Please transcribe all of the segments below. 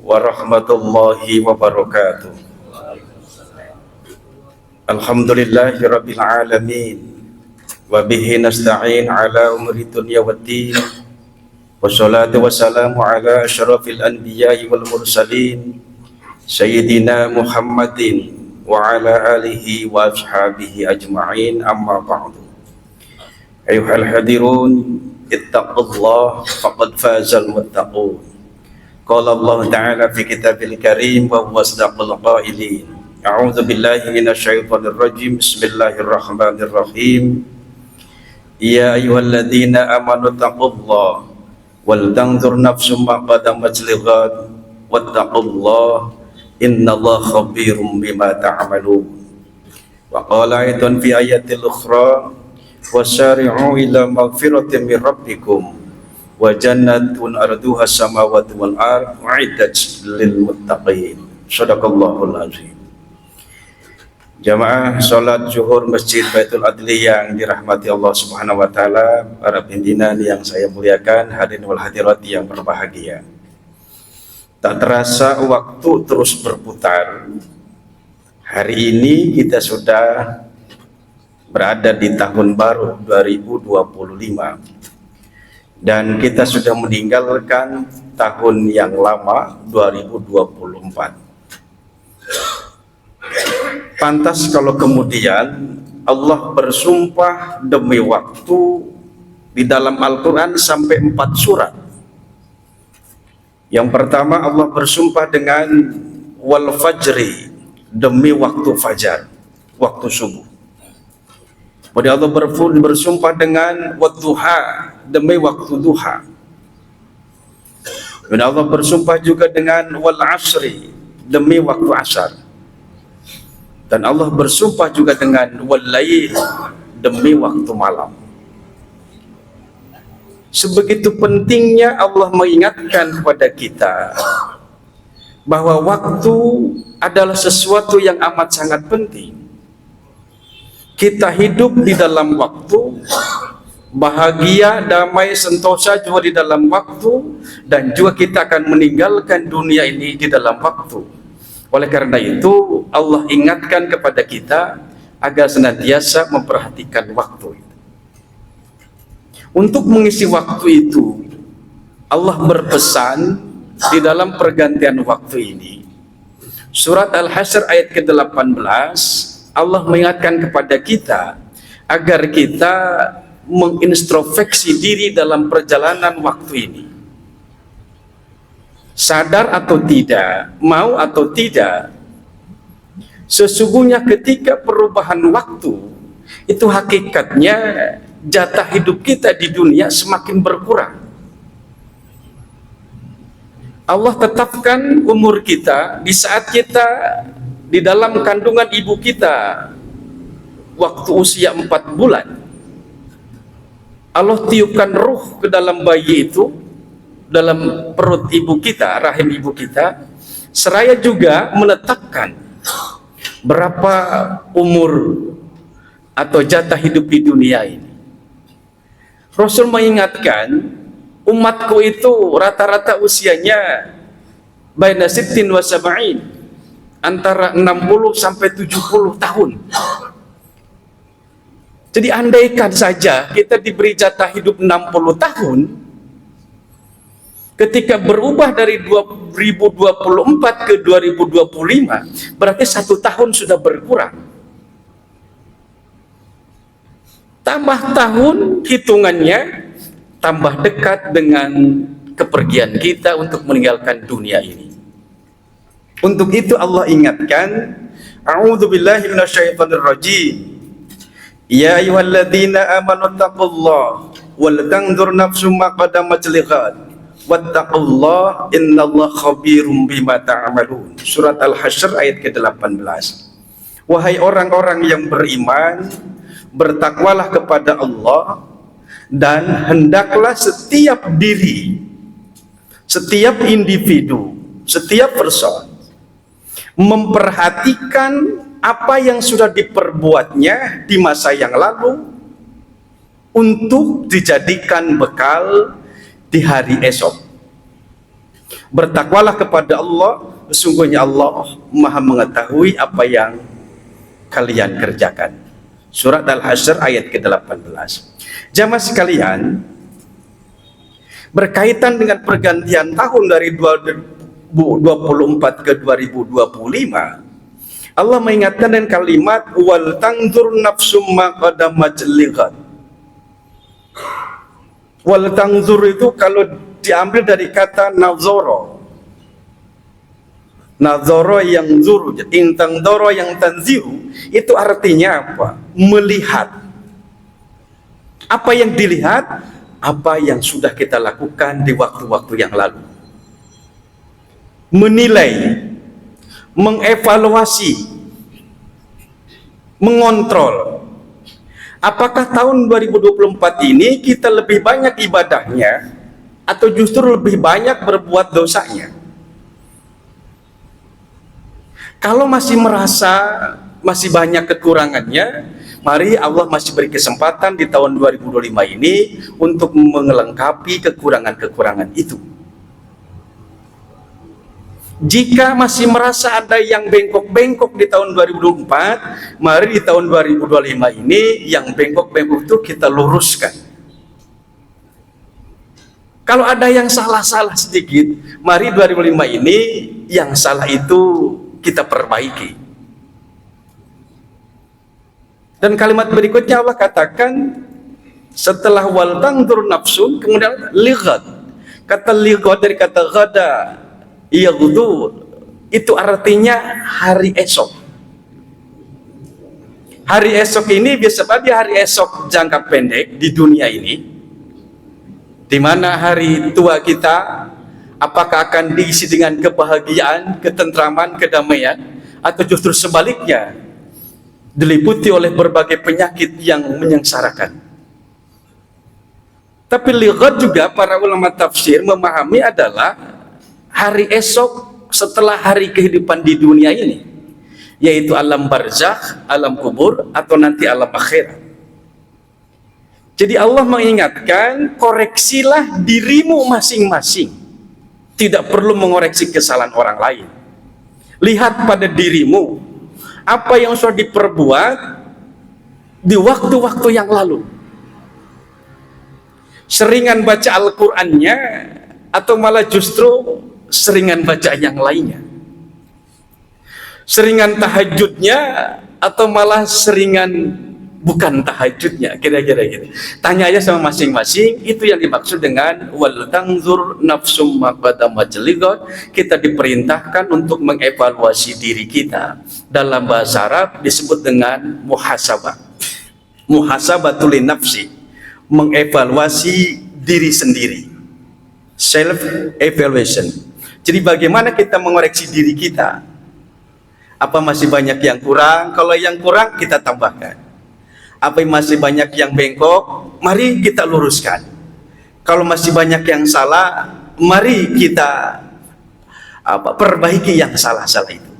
Warahmatullahi wabarakatuh. Alhamdulillahi rabbil alamin. Wa bihi nasta'in ala umri dunya waddin. Wassalatu wassalamu ala asyrafil anbiya'i wal mursalin Sayyidina Muhammadin wa ala alihi wa ashabihi ajma'in, amma ba'du. Ayuhal hadirun, ittaqullah faqad fazal muttaqun. Qala Allah Ta'ala fi kitabil karim wa huwa asdaqul qailin. A'udzu billahi minasyaitonir rajim. Bismillahirrahmanirrahim. Ya ayyuhalladzina amanu taqullaha wal tanzur nafsum ma qaddamat lighad wattaqullaha innallaha khabirum bima ta'malun. Wa qala aidan fi ayatil ukhra wasari'u ila maghfiratin min rabbikum wa jannatun arduha samawati wal ard u'iddat lil muttaqin. Shadaqallahul azim. Jamaah salat zuhur Masjid Baitul Adli yang dirahmati Allah Subhanahu wa taala, para pimpinan yang saya muliakan, hadirin wal hadirat yang berbahagia. Tak terasa waktu terus berputar. Hari ini kita sudah berada di tahun baru 2025. Dan kita sudah meninggalkan tahun yang lama 2024. Pantas kalau kemudian Allah bersumpah demi waktu di dalam Al-Quran sampai 4 surat. Yang pertama Allah bersumpah dengan wal fajri, demi waktu fajar, waktu subuh. Kemudian Allah bersumpah dengan wadduha, demi waktu duha. Dan Allah bersumpah juga dengan wal asri, demi waktu asar. Dan Allah bersumpah juga dengan wal lail, demi waktu malam. Sebegitu pentingnya Allah mengingatkan kepada kita bahwa waktu adalah sesuatu yang amat sangat penting. Kita hidup di dalam waktu, bahagia, damai, sentosa juga di dalam waktu, dan juga kita akan meninggalkan dunia ini di dalam waktu. Oleh karena itu Allah ingatkan kepada kita agar senantiasa memperhatikan waktu. Untuk mengisi waktu itu Allah berpesan di dalam pergantian waktu ini. Surat Al-Hasyr ayat ke-18, Allah mengingatkan kepada kita agar kita mengintrospeksi diri dalam perjalanan waktu ini. Sadar atau tidak, mau atau tidak, sesungguhnya ketika perubahan waktu itu hakikatnya jatah hidup kita di dunia semakin berkurang. Allah tetapkan umur kita di saat kita di dalam kandungan ibu kita, waktu usia 4 bulan. Allah tiupkan ruh ke dalam bayi itu, dalam perut ibu kita, rahim ibu kita, seraya juga menetapkan berapa umur atau jatah hidup di dunia ini. Rasul mengingatkan, umatku itu rata-rata usianya baina sittin wa sab'in, antara 60 sampai 70 tahun. Jadi andaikan saja kita diberi jatah hidup 60 tahun, ketika berubah dari 2024 ke 2025, berarti 1 tahun sudah berkurang. Tambah tahun, hitungannya tambah dekat dengan kepergian kita untuk meninggalkan dunia ini. Untuk itu Allah ingatkan, a'udzu billahi minasyaitonir rajim. Ya ayyuhalladzina amanu taqullaha wal tanzur nafsum ma qaddamat lighad wattaqullaha innallaha khabirum bima ta'malun. Surat Al-Hasyr ayat ke-18. Wahai orang-orang yang beriman, bertakwalah kepada Allah dan hendaklah setiap diri, setiap individu, setiap person memperhatikan apa yang sudah diperbuatnya di masa yang lalu untuk dijadikan bekal di hari esok. Bertakwalah kepada Allah, sesungguhnya Allah Maha mengetahui apa yang kalian kerjakan. Surat Al-Hasyr ayat ke-18. Jamaah sekalian, berkaitan dengan pergantian tahun dari 2024 ke 2025, Allah mengingatkan dengan kalimat wal tanzur nafsum ma qaddamat lighad. Wal tanzur itu kalau diambil dari kata nazoro. Nazoro yang zuru, intang doro yang tanziru, itu artinya apa? Melihat. Apa yang dilihat? Apa yang sudah kita lakukan di waktu-waktu yang lalu. Menilai, mengevaluasi, mengontrol. Apakah tahun 2024 ini kita lebih banyak ibadahnya atau justru lebih banyak berbuat dosanya? Kalau masih merasa masih banyak kekurangannya, mari Allah masih beri kesempatan di tahun 2025 ini untuk melengkapi kekurangan-kekurangan itu. Jika masih merasa ada yang bengkok-bengkok di tahun 2024, mari di tahun 2025 ini yang bengkok-bengkok itu kita luruskan. Kalau ada yang salah-salah sedikit, mari 2025 ini yang salah itu kita perbaiki. Dan kalimat berikutnya Allah katakan setelah wal tanzur nafsun, kemudian lighad. Kata lighad dari kata ghada yaghdu, itu artinya hari esok. Hari esok ini biasa pada hari esok jangka pendek di dunia ini, di mana hari tua kita apakah akan diisi dengan kebahagiaan, ketentraman, kedamaian, atau justru sebaliknya diliputi oleh berbagai penyakit yang menyengsarakan. Tapi lighad juga para ulama tafsir memahami adalah hari esok setelah hari kehidupan di dunia ini, yaitu alam barzakh, alam kubur, atau nanti alam akhirat. Jadi Allah mengingatkan, koreksilah dirimu masing-masing. Tidak perlu mengoreksi kesalahan orang lain. Lihat pada dirimu, apa yang sudah diperbuat di waktu-waktu yang lalu. Seringan baca Al-Qur'annya atau malah justru seringan baca yang lainnya. Seringan tahajudnya atau malah seringan bukan tahajudnya, kira-kira gitu. Tanya aja sama masing-masing, itu yang dimaksud dengan wal tanzur nafsum ma qaddamat lighad. Kita diperintahkan untuk mengevaluasi diri kita. Dalam bahasa Arab disebut dengan muhasabah. Muhasabatul nafsi, mengevaluasi diri sendiri. Self evaluation. Jadi bagaimana kita mengoreksi diri kita? Apa masih banyak yang kurang? Kalau yang kurang kita tambahkan. Apa yang masih banyak yang bengkok, mari kita luruskan. Kalau masih banyak yang salah, mari kita perbaiki yang salah-salah itu.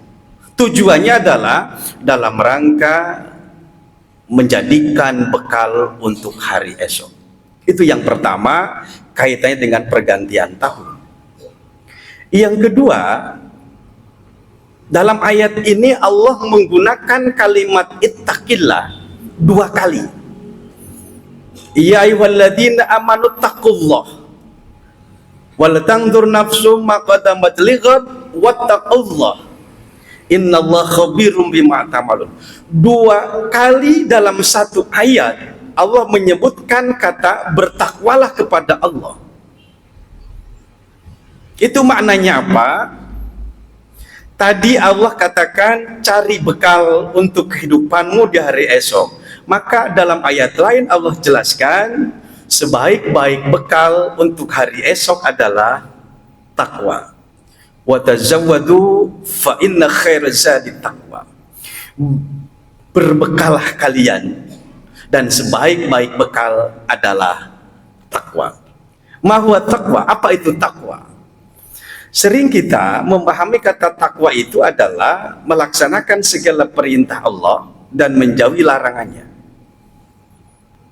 Tujuannya adalah dalam rangka menjadikan bekal untuk hari esok. Itu yang pertama, kaitannya dengan pergantian tahun. Yang kedua, dalam ayat ini Allah menggunakan kalimat ittaqillah 2 kali. Ya ayyuhalladzina amanu taqullah wal tanzur nafsum ma qaddamat lighad wattaqullah innallaha khabirum bima ta'malun. 2 kali dalam satu ayat Allah menyebutkan kata bertakwalah kepada Allah. Itu maknanya apa? Tadi Allah katakan cari bekal untuk kehidupanmu di hari esok. Maka dalam ayat lain Allah jelaskan sebaik-baik bekal untuk hari esok adalah takwa. Wa tazawwadu fa inna khairaz zadi taqwa. Berbekalah kalian dan sebaik-baik bekal adalah takwa. Ma huwa taqwa? Apa itu takwa? Sering kita memahami kata takwa itu adalah melaksanakan segala perintah Allah dan menjauhi larangannya.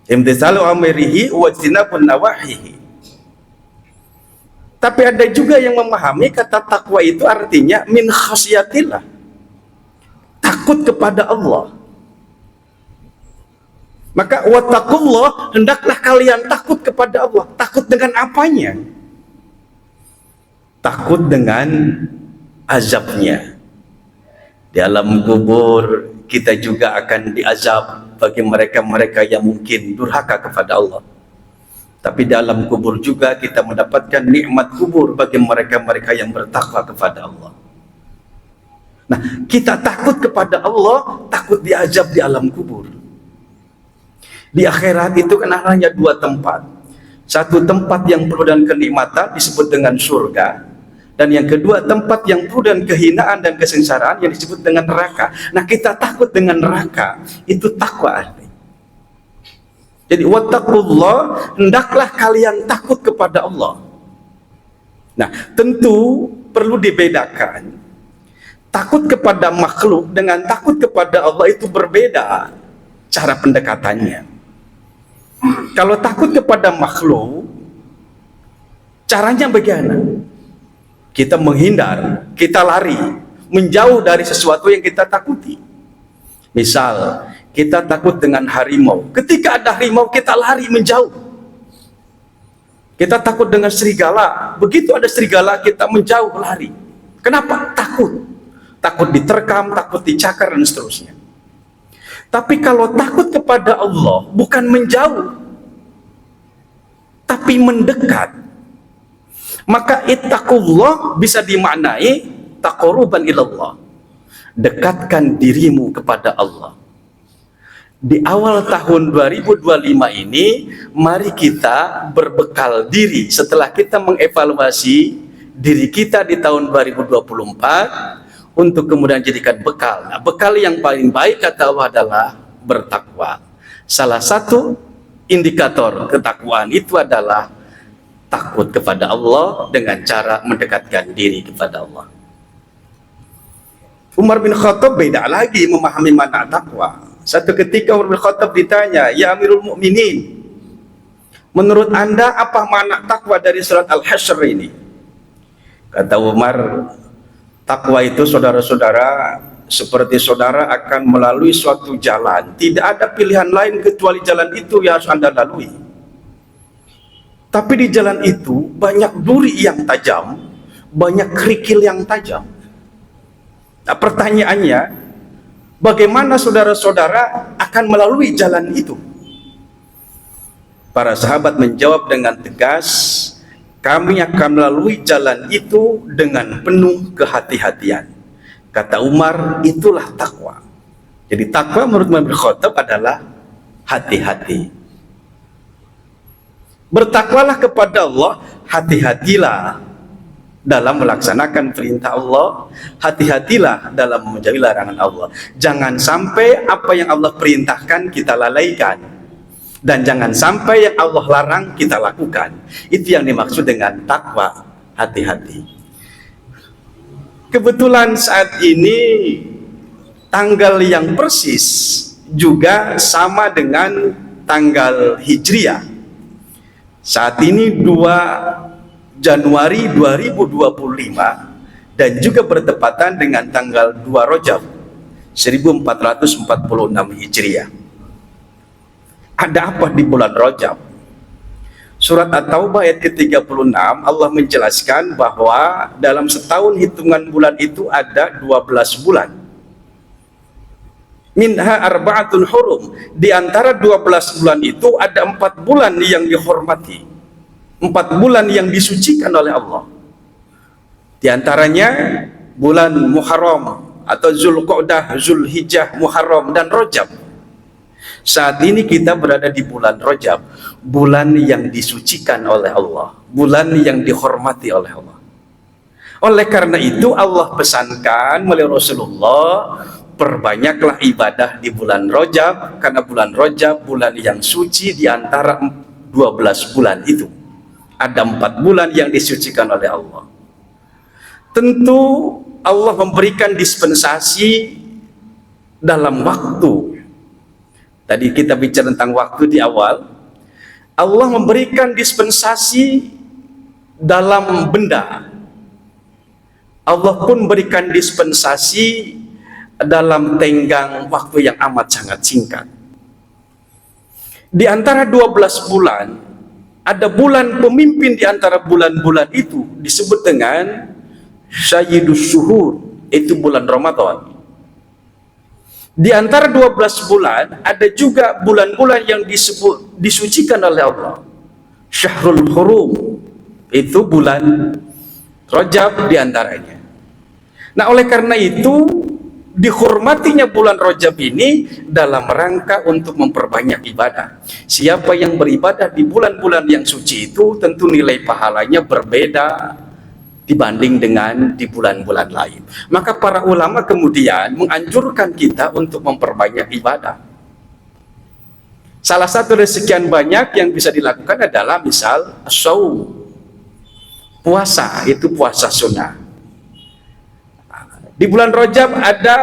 Imtithalu amrihi wa ijtinabun nawahihi. Tapi ada juga yang memahami kata takwa itu artinya min khasyatillah, takut kepada Allah. Maka wattaqullah, hendaklah kalian takut kepada Allah. Takut dengan apanya? Takut dengan azabnya. Di alam kubur kita juga akan diazab bagi mereka-mereka yang mungkin durhaka kepada Allah. Tapi dalam kubur juga kita mendapatkan nikmat kubur bagi mereka-mereka yang bertakwa kepada Allah. Nah, kita takut kepada Allah, takut diazab di alam kubur. Di akhirat itu kan hanya dua tempat. Satu tempat yang penuh dengan kenikmatan disebut dengan surga, dan yang kedua tempat yang penuh dengan kehinaan dan kesengsaraan yang disebut dengan neraka. Nah, kita takut dengan neraka, itu takwa. Jadi wattaqullah, hendaklah kalian takut kepada Allah. Nah, tentu perlu dibedakan. Takut kepada makhluk dengan takut kepada Allah itu berbeda cara pendekatannya. Kalau takut kepada makhluk, caranya bagaimana? Kita menghindar, kita lari, menjauh dari sesuatu yang kita takuti. Misal, kita takut dengan harimau. Ketika ada harimau, kita lari menjauh. Kita takut dengan serigala. Begitu ada serigala, kita menjauh, lari. Kenapa? Takut. Takut diterkam, takut dicakar, dan seterusnya. Tapi kalau takut kepada Allah, bukan menjauh, tapi mendekat. Maka ittaqullah bisa dimaknai taqarruban ilallah. Dekatkan dirimu kepada Allah. Di awal tahun 2025 ini, mari kita berbekal diri setelah kita mengevaluasi diri kita di tahun 2024 untuk kemudian jadikan bekal. Nah, bekal yang paling baik kata Allah adalah bertakwa. Salah satu indikator ketakwaan itu adalah takut kepada Allah dengan cara mendekatkan diri kepada Allah. Umar bin Khattab beda lagi memahami makna takwa. Satu ketika Umar bin Khattab ditanya, "Ya Amirul Mukminin, menurut Anda apa makna takwa dari surat Al-Hasyr ini?" Kata Umar, takwa itu saudara-saudara seperti saudara akan melalui suatu jalan. Tidak ada pilihan lain kecuali jalan itu yang harus Anda lalui. Tapi di jalan itu banyak duri yang tajam, banyak kerikil yang tajam. Nah, pertanyaannya, bagaimana saudara-saudara akan melalui jalan itu? Para sahabat menjawab dengan tegas, kami akan melalui jalan itu dengan penuh kehati-hatian. Kata Umar, itulah takwa. Jadi takwa menurut Umar bin Khattab adalah hati-hati. Bertakwalah kepada Allah, hati-hatilah dalam melaksanakan perintah Allah, hati-hatilah dalam menjauhi larangan Allah. Jangan sampai apa yang Allah perintahkan kita lalaikan, dan jangan sampai yang Allah larang kita lakukan. Itu yang dimaksud dengan takwa, hati-hati. Kebetulan saat ini tanggal yang persis juga sama dengan tanggal Hijriah. Saat ini 2 Januari 2025 dan juga bertepatan dengan tanggal 2 Rajab 1446 Hijriah. Ada apa di bulan Rajab? Surat At-Taubah ayat ke-36 Allah menjelaskan bahwa dalam setahun hitungan bulan itu ada 12 bulan. Minha arba'atun hurum. Di antara 12 bulan itu ada 4 bulan yang dihormati, 4 bulan yang disucikan oleh Allah. Di antaranya bulan Muharram atau Zulqa'dah, Zulhijjah, Muharram, dan Rajab. Saat ini kita berada di bulan Rajab, bulan yang disucikan oleh Allah, bulan yang dihormati oleh Allah. Oleh karena itu Allah pesankan melalui Rasulullah, perbanyaklah ibadah di bulan Rajab, karena bulan Rajab bulan yang suci di antara 12 bulan itu. Ada 4 bulan yang disucikan oleh Allah. Tentu Allah memberikan dispensasi dalam waktu. Tadi kita bicara tentang waktu di awal. Allah memberikan dispensasi dalam benda. Allah pun berikan dispensasi dalam tenggang waktu yang amat sangat singkat. Di antara 12 bulan, ada bulan pemimpin di antara bulan-bulan itu disebut dengan Sayyidus Syuhur, itu bulan Ramadan. Di antara 12 bulan, ada juga bulan-bulan yang disebut disucikan oleh Allah. Syahrul Hurum, itu bulan Rajab di antaranya. Nah, oleh karena itu dihormatinya bulan Rajab ini dalam rangka untuk memperbanyak ibadah. Siapa yang beribadah di bulan-bulan yang suci itu tentu nilai pahalanya berbeda dibanding dengan di bulan-bulan lain. Maka para ulama kemudian menganjurkan kita untuk memperbanyak ibadah. Salah satu dari sekian banyak yang bisa dilakukan adalah misal shaum, puasa, itu puasa sunnah. Di bulan Rajab ada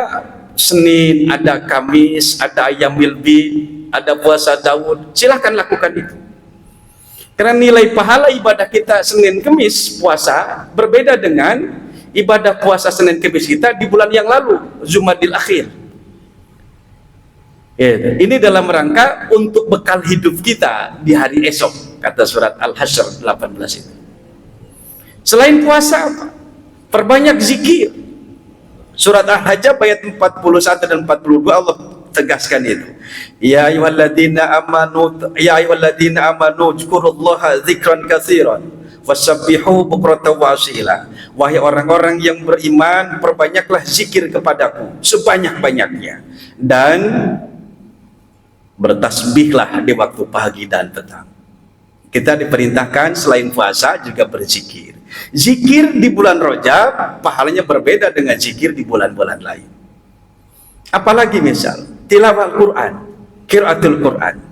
Senin, ada Kamis, ada Ayyamil Bid, ada puasa Daud. Silahkan lakukan itu. Karena nilai pahala ibadah kita Senin Kamis puasa berbeda dengan ibadah puasa Senin Kamis kita di bulan yang lalu, Jumadil Akhir. Ini dalam rangka untuk bekal hidup kita di hari esok, kata surat Al-Hasyr 18 itu. Selain puasa apa? Perbanyak zikir. Surat Al-Hajj ayat 41 dan 42 Allah tegaskan itu. Ya ayyuhalladzina amanu dzkurullaha dzikran katsiran wasabbihu bukratan wa asila. Wahai orang-orang yang beriman, perbanyaklah zikir kepadaku sebanyak-banyaknya dan bertasbihlah di waktu pagi dan petang. Kita diperintahkan selain puasa juga berzikir. Zikir di bulan Rajab pahalanya berbeda dengan zikir di bulan-bulan lain. Apalagi misal tilawah Al-Quran, qiraatul Quran.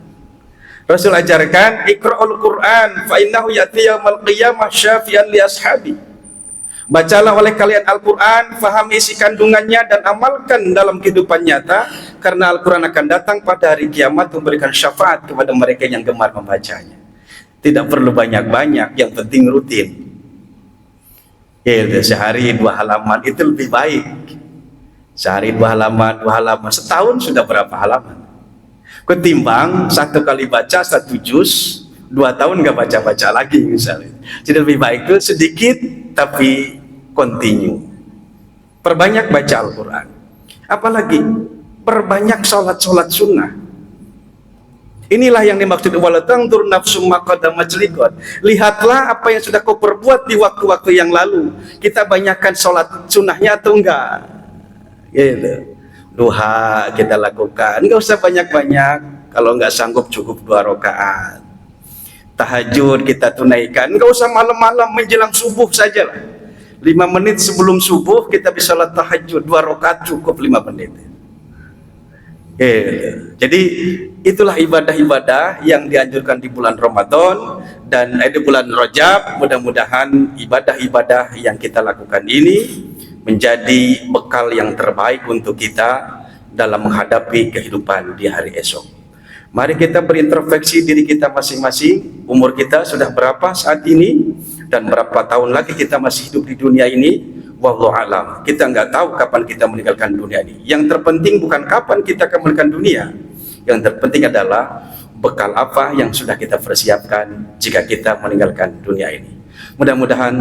Rasul ajarkan iqra'ul Quran fa innahu ya'ti yaumal qiyamah syafi'an li ashabi. Bacalah oleh kalian Al-Quran, fahami isi kandungannya dan amalkan dalam kehidupan nyata, karena Al-Quran akan datang pada hari kiamat memberikan syafaat kepada mereka yang gemar membacanya. Tidak perlu banyak-banyak, yang penting rutin. Ya, sehari 2 halaman itu lebih baik. Sehari 2 halaman, 2 halaman, setahun sudah berapa halaman? Ketimbang 1 kali baca 1 juz, 2 tahun nggak baca-baca lagi misalnya. Jadi lebih baik itu sedikit tapi continue. Perbanyak baca Al-Quran. Apalagi perbanyak sholat sunnah. Inilah yang dimaksud wala tangdur nafsum ma qaddamat liqad. Lihatlah apa yang sudah kau perbuat di waktu-waktu yang lalu. Kita banyakkan sholat sunnahnya atau enggak? Gitu. Duha kita lakukan, enggak usah banyak-banyak. Kalau enggak sanggup cukup 2 rakaat. Tahajud kita tunaikan, enggak usah malam-malam menjelang subuh sajalah. 5 menit sebelum subuh kita bisa sholat tahajud 2 rakaat cukup 5 menit. Jadi itulah ibadah-ibadah yang dianjurkan di bulan Ramadan dan di bulan Rajab. Mudah-mudahan ibadah-ibadah yang kita lakukan ini menjadi bekal yang terbaik untuk kita dalam menghadapi kehidupan di hari esok. Mari kita berintrospeksi diri kita masing-masing. Umur kita sudah berapa saat ini dan berapa tahun lagi kita masih hidup di dunia ini. Wallahu alam. Kita nggak tahu kapan kita meninggalkan dunia ini. Yang terpenting bukan kapan kita akan meninggalkan dunia. Yang terpenting adalah bekal apa yang sudah kita persiapkan jika kita meninggalkan dunia ini. Mudah-mudahan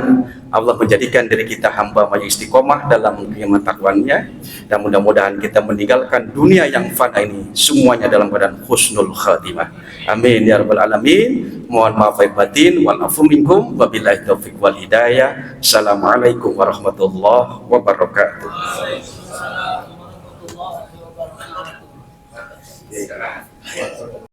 Allah menjadikan diri kita hamba yang istiqomah dalam ketakwanya, dan mudah-mudahan kita meninggalkan dunia yang fana ini semuanya dalam keadaan husnul khatimah. Amin ya rabbal alamin. Mohon maaf lahir batin wal afu minkum wabillahi taufiq wal hidayah. Assalamualaikum warahmatullahi wabarakatuh.